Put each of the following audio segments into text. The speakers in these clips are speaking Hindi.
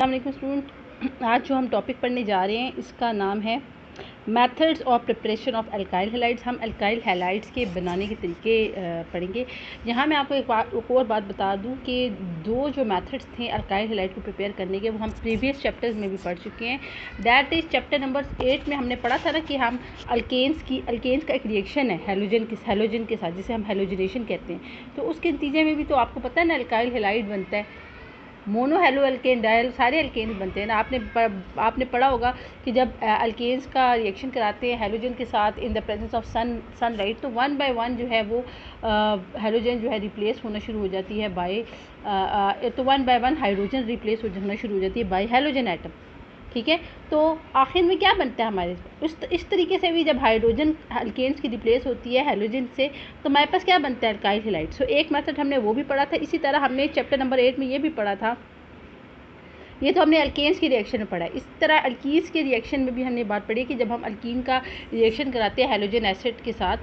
अस्सलाम वालेकुम स्टूडेंट। आज जो हम टॉपिक पढ़ने जा रहे हैं इसका नाम है methods of preparation of alkyl halides. हम अल्काइल हैलाइड्स के बनाने के तरीके पढ़ेंगे। यहाँ मैं आपको एक और बात बता दूँ कि दो जो मेथड्स थे अल्काइल हैलाइड को प्रिपेयर करने के वो हम प्रीवियस चैप्टर्स में भी पढ़ चुके हैं। दैट इज़ चैप्टर नंबर 8 में हमने पढ़ा था ना कि हम अल्केन्स का एक रिएक्शन है हैलोजन के साथ, जिसे हम हैलोजिनेशन कहते हैं। तो उसके नतीजे में भी तो आपको पता है ना अल्काइल हैलाइड बनता है। मोनो हेलो अल्केन डायल सारे अल्केन्स बनते हैं ना। आपने पढ़ा होगा कि जब अल्केन्स का रिएक्शन कराते हैं हैलोजन के साथ in the presence of sunlight, तो वन बाय वन जो है वो हैलोजन जो है रिप्लेस होना शुरू हो जाती है बाय तो one by one hydrogen replace होना शुरू हो जाती है बाय हैलोजन एटम। ठीक है, तो आखिर में क्या बनता है हमारे इस तरीके से भी जब हाइड्रोजन अल्केन्स की रिप्लेस होती है हैलोजन से, तो हमारे पास क्या बनता है अल्काइल हैलाइड। सो एक मेथड हमने वो भी पढ़ा था। इसी तरह हमने चैप्टर नंबर 8 में ये भी पढ़ा था। ये तो हमने अल्केन्स की रिएक्शन में पढ़ा है। इस तरह अल्कीन्स के रिएक्शन में भी हमने बात पढ़ी कि जब हम अल्कीन का रिएक्शन कराते हैं हैलोजन एसिड के साथ,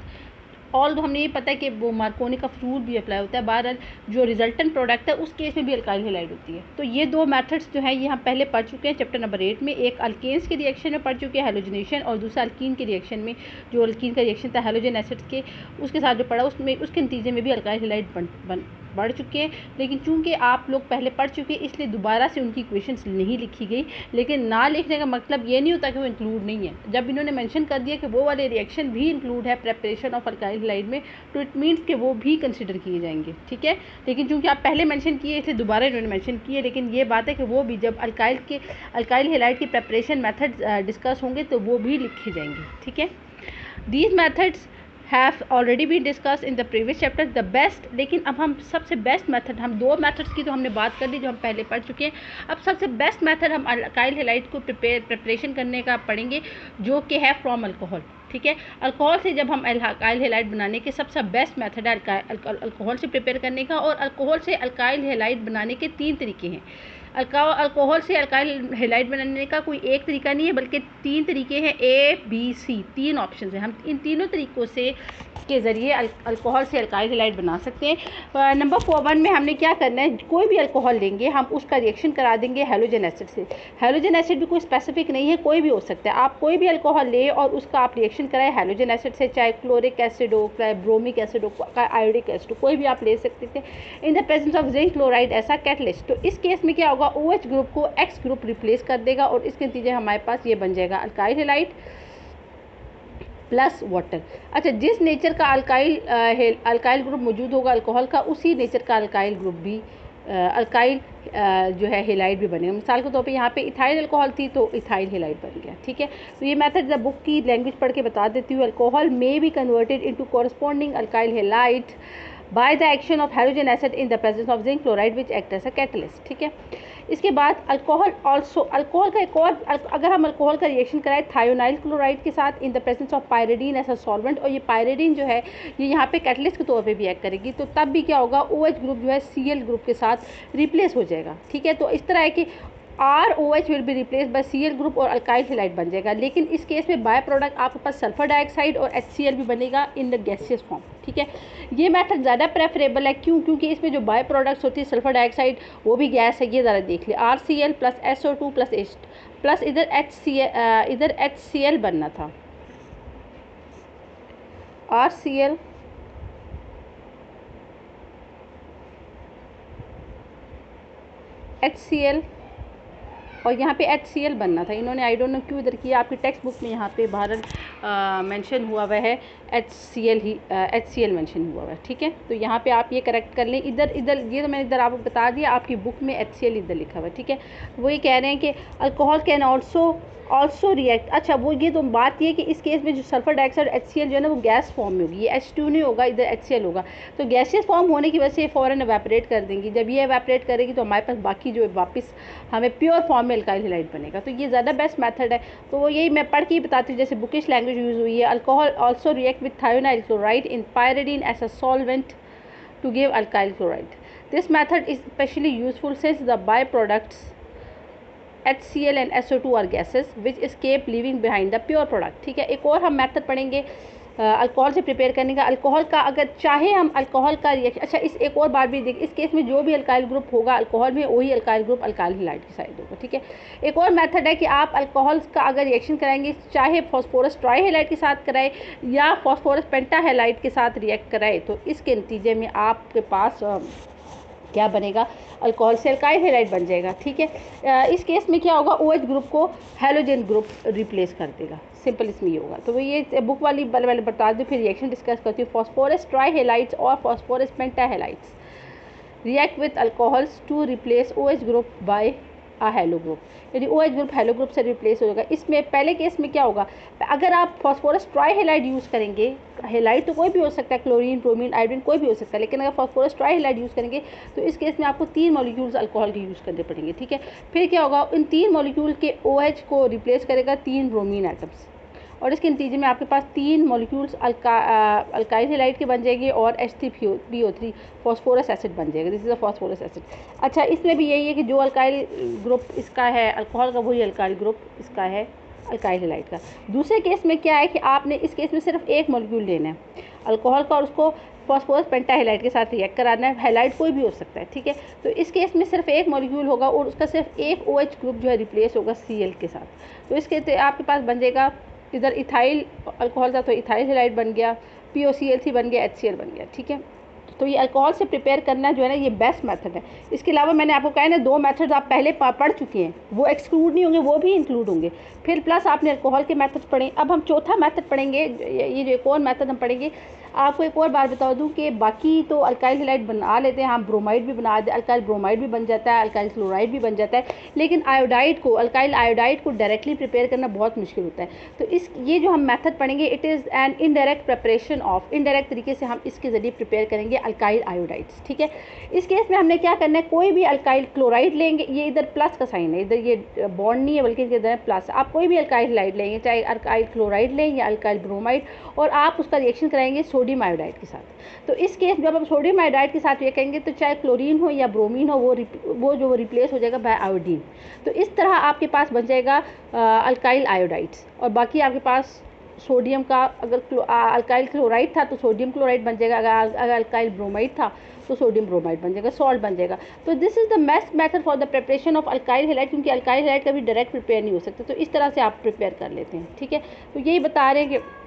ऑल तो हमने ये पता है कि वो मार्कोनी का फ्रूट भी अप्लाई होता है, बहरहाल जो रिजल्टेंट प्रोडक्ट है उस केस में भी अल्काइल हैलाइड होती है। तो ये दो मेथड्स जो है ये हम पहले पढ़ चुके हैं चैप्टर नंबर 8 में। एक अल्केन्स के रिएक्शन में पढ़ चुके हैं हैलोजिनेशन, और दूसरा अल्कीन के रिएक्शन में जो अल्कीन का रिएक्शन था हैलोजन एसिड्स के उसके साथ जो पढ़ा उसमें उसके नतीजे में भी अल्काइल हैलाइड बढ़ चुके हैं। लेकिन चूंकि आप लोग पहले पढ़ चुके हैं इसलिए दोबारा से उनकी इक्वेशंस नहीं लिखी गई। लेकिन ना लिखने का मतलब ये नहीं होता कि वो इंक्लूड नहीं है। जब इन्होंने मेंशन कर दिया कि वो वाले रिएक्शन भी इंक्लूड है प्रेपरेशन ऑफ अल्काइल हैलाइड में, तो इट मीन्स कि वो भी कंसिडर किए जाएंगे। ठीक है, लेकिन चूंकि आप पहले मेंशन किए इसलिए दोबारा इन्होंने मेंशन किए। लेकिन ये बात है कि वो भी जब अल्काइल हैलाइड की प्रेपरेशन मेथड डिस्कस होंगे तो वो भी लिखे जाएंगे। ठीक है, these methods have already been discussed in the previous chapter the best। लेकिन अब हम सबसे बेस्ट मेथड, हम दो मेथड्स की तो हमने बात कर ली जो हम पहले पढ़ चुके हैं। अब सबसे बेस्ट मेथड हम अल्काइल हैलाइड को प्रिपरेशन करने का पढ़ेंगे, जो कि है फ्रॉम अल्कोहल। ठीक है, अल्कोहल से जब हम अल्काइल हैलाइड बनाने के सबसे बेस्ट मेथड है अल्कोहल से प्रिपेयर करने का। और अल्कोहल से अल्काइल हैलाइड बनाने के 3 तरीके हैं। अल्कोहल से अल्काइल हैलाइड बनाने का कोई एक तरीका नहीं है, बल्कि 3 तरीके हैं, ABC 3 ऑप्शन हैं। हम इन तीनों तरीक़ों से के ज़रिए अल्कोहल से अल्काइल हैलाइड बना सकते हैं। नंबर 1 में हमने क्या करना है, कोई भी अल्कोहल लेंगे हम उसका रिएक्शन करा देंगे हैलोजन एसिड से। हैलोजन एसिड भी कोई स्पेसिफिक नहीं है, कोई भी हो सकता है। आप कोई भी अल्कोहल ले और उसका आप रिएक्शन कराएं हैलोजन एसिड से, चाहे क्लोरिक एसिड हो, चाहे ब्रोमिक एसिड हो, आयोडिक एसिड हो, कोई भी आप ले सकते थे इन the presence of zinc chloride ऐसा कैटलिस्ट। तो इस केस में क्या होगा, OH ग्रुप को X ग्रुप रिप्लेस कर देगा और इसके नतीजे हमारे पास ये बन जाएगा अल्काइल हैलाइड प्लस वाटर। अच्छा, जिस नेचर का अल्काइल ग्रुप मौजूद होगा अल्कोहल का, उसी नेचर का अल्काइल ग्रुप भी अल्काइल जो है हैलाइड भी बनेगा। मिसाल के तौर पे यहाँ पे इथाइल अल्कोहल थी तो इथाइल हैलाइड बन गया। ठीक है, तो ये मेथड जब बुक की लैंग्वेज पढ़ के बता देती हूँ। अल्कोहल में be converted into corresponding alkyl halide by the action of halogen acid in the presence of zinc chloride which act as a catalyst. ठीक है, इसके बाद अल्कोहल का एक और, अगर हम अल्कोहल का रिएक्शन कराएं थायोनाइल क्लोराइड के साथ in the presence of pyridine as a solvent, और ये पायरिडीन जो है ये यहाँ पे कैटलिस्ट के तौर पे भी एक्ट करेगी, तो तब भी क्या होगा, OH ग्रुप जो है Cl ग्रुप के साथ रिप्लेस हो जाएगा। ठीक है, तो इस तरह है कि ROH will be replace by Cl group और अल्काइल हैलाइड बन जाएगा। लेकिन इस केस में बाय प्रोडक्ट आपके पास सल्फर डाइऑक्साइड और HCl भी बनेगा इन द गैसियस फॉर्म। ठीक है, ये मेथड ज़्यादा प्रेफरेबल है। क्योंकि इसमें जो बाय प्रोडक्ट्स होती है सल्फर डाइऑक्साइड वो भी गैस है। ये ज़रा देख ले, RCl प्लस SO2 प्लस इधर HCl बनना था, RCl HCl और यहाँ पे HCl बनना था। इन्होंने आई डोंट नो क्यों इधर किया, आपकी टेक्स्ट बुक में यहाँ पे बाहर मेंशन हुआ हुआ है HCl मेंशन हुआ हुआ है। ठीक है, तो यहाँ पे आप ये करेक्ट कर लें। इधर ये तो मैंने इधर आपको बता दिया, आपकी बुक में HCl इधर लिखा हुआ है। ठीक है, वो ये कह रहे हैं कि अल्कोहल कैन ऑल्सो रिएक्ट। अच्छा, वो ये तो बात ये कि इस केस में जो सल्फर डाइऑक्साइड HCl जो है ना वो गैस फॉर्म में होगी, ये H2 नहीं होगा, इधर HCl होगा। तो गैसियस फॉर्म होने की वजह से ये फ़ौरन एवेपोरेट कर देंगी। जब ये एवेपोरेट करेगी तो हमारे पास बाकी जो वापस हमें प्योर फॉर्म में अल्काइल हैलाइड बनेगा। तो ये ज़्यादा बेस्ट मेथड है। तो वो यही मैं पढ़ के ही बताती हूँ, जैसे बुकिश लैंग्वेज यूज़ हुई है। Alcohol also react with thionyl chloride in pyridine as a solvent to give alkyl chloride. This method is specially useful since the by products HCl and SO2 are gases which escape leaving behind the pure product। ठीक है, एक और हम मेथड पढ़ेंगे अल्कोहल से प्रिपेयर करने का। अल्कोहल का अगर चाहे हम अल्कोहल का रिएक्शन, अच्छा इस एक और बात भी देख, इस केस में जो भी अल्काइल ग्रुप होगा अल्कोहल में, वही अल्काइल ग्रुप अल्काइल हैलाइड की साइड होगा, ठीक है। एक और मेथड है कि आप अल्कोहल का अगर रिएक्शन कराएंगे, चाहे फॉस्फोरस ट्राईहैलाइड के साथ कराए या फॉस्फोरस पेंटाहैलाइड के साथ रिएक्ट कराए, तो इसके नतीजे में आपके पास क्या बनेगा, अल्कोहल से अल्काइल हैलाइड बन जाएगा, ठीक है। इस केस में क्या होगा, OH ग्रुप को हैलोजन ग्रुप रिप्लेस कर देगा, सिंपल इसमें ये होगा। तो ये बुक वाली पहले बता दूँ, फिर रिएक्शन डिस्कस करती हूँ। फॉस्फोरस ट्राईहैलाइड्स और phosphorus pentahalides react with alcohols to replace OH group by a halo group, यानी OH ग्रुप हैलो ग्रुप से रिप्लेस हो जाएगा। इसमें पहले केस में क्या होगा, अगर आप फॉस्फोरस ट्राईहैलाइड यूज़ करेंगे, हैलाइड तो कोई भी हो सकता है, क्लोरीन, ब्रोमीन, आयोडीन कोई भी हो सकता है, लेकिन अगर फॉस्फोरस ट्राईहैलाइड यूज़ करेंगे तो इस केस में आपको 3 मॉलिक्यूल्स अल्कोहल के यूज़ करने पड़ेंगे, ठीक है। फिर क्या होगा, इन 3 मॉलिक्यूल के OH को रिप्लेस करेगा 3 ब्रोमीन एटम्स, और इसके नतीजे में आपके पास 3 मॉलिक्यूल्स अल्काइल हैलाइड के बन जाएंगे और H3PO3 फॉस्फोरस एसिड बन जाएगा। This is a phosphorous acid. अच्छा, इसमें भी यही है कि जो अल्काइल ग्रुप इसका है अल्कोहल का, वही अल्काइल ग्रुप इसका है अल्काइल हैलाइड का। दूसरे केस में क्या है कि आपने इस केस में सिर्फ एक मॉलिक्यूल लेना है अल्कोहल का और उसको फॉस्फोरस पेंटाहैलाइड के साथ रिएक्ट कराना है। हैलाइड कोई भी हो सकता है, ठीक है। तो इस केस में सिर्फ एक मॉलिक्यूल होगा और उसका सिर्फ एक OH ग्रुप जो है रिप्लेस होगा Cl के साथ। तो इसके आपके पास बन जाएगा, इधर इथाइल अल्कोहल था तो इथाइल हैलाइड बन गया, POCl3 बन गया, HCl बन गया, ठीक है। तो ये अल्कोहल से प्रिपेयर करना जो है ना, ये बेस्ट मेथड है। इसके अलावा मैंने आपको कहा है ना, 2 मेथड्स आप पहले पढ़ चुके हैं, वो एक्सक्लूड नहीं होंगे, वो भी इंक्लूड होंगे। फिर प्लस आपने अल्कोहल के मेथड्स पढ़े। अब हम चौथा मेथड पढ़ेंगे, ये जो एक और मेथड हम पढ़ेंगे। आपको एक और बात बता दूं कि बाकी तो अल्काइल हैलाइड बना लेते हैं हम, ब्रोमाइड भी बना देते, अल्काइल ब्रोमाइड भी बन जाता है, अल्काइल क्लोराइड भी बन जाता है, लेकिन आयोडाइड को, अल्काइल आयोडाइड को डायरेक्टली प्रिपेयर करना बहुत मुश्किल होता है। तो ये जो हम मेथड पढ़ेंगे, it is an indirect preparation of, indirect तरीके से हम इसके ज़रिए प्रिपेयर करेंगे अल्काइल आयोडाइड्स, ठीक है। इस केस में हमने क्या करना है, कोई भी अल्काइल क्लोराइड लेंगे, ये इधर प्लस का साइन है, इधर ये बॉन्ड नहीं है बल्कि इधर प्लस। आप कोई भी अल्काइल हैलाइड लेंगे, चाहे अल्काइल क्लोराइड लें या अल्काइल ब्रोमाइड, और आप उसका रिएक्शन कराएंगे सोडियम आयोडाइड के साथ। तो इस केस जब आप सोडियम आयोडाइड के साथ रिएक्ट करेंगे, तो चाहे क्लोरीन हो या ब्रोमीन हो, वो जो रिप्लेस हो जाएगा बाय आयोडीन। तो इस तरह आपके पास बन जाएगा अल्काइल आयोडाइड्स, और बाकी आपके पास सोडियम का, अगर अल्काइल क्लोराइड था तो सोडियम क्लोराइड बन जाएगा, अगर अल्काइल ब्रोमाइड था तो सोडियम ब्रोमाइड बन जाएगा, सॉल्ट बन जाएगा। तो this is the best method for the preparation of alkyl halide, क्योंकि अल्काइल हैलाइड कभी डायरेक्ट प्रिपेयर नहीं हो सकता। तो इस तरह से आप प्रिपेयर कर लेते हैं, ठीक है। तो यही बता रहे हैं कि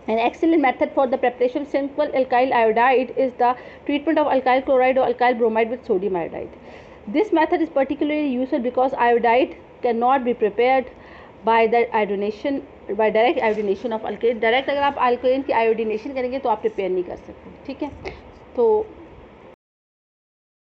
an excellent method for the preparation of simple alkyl iodide is the treatment of alkyl chloride or alkyl bromide with sodium iodide. This method is particularly useful because iodide cannot be prepared by the iodination, by direct iodination of alkane. Direct अगर आप alkane की iodination करेंगे तो आप प्रिपेयर नहीं कर सकते, ठीक है। तो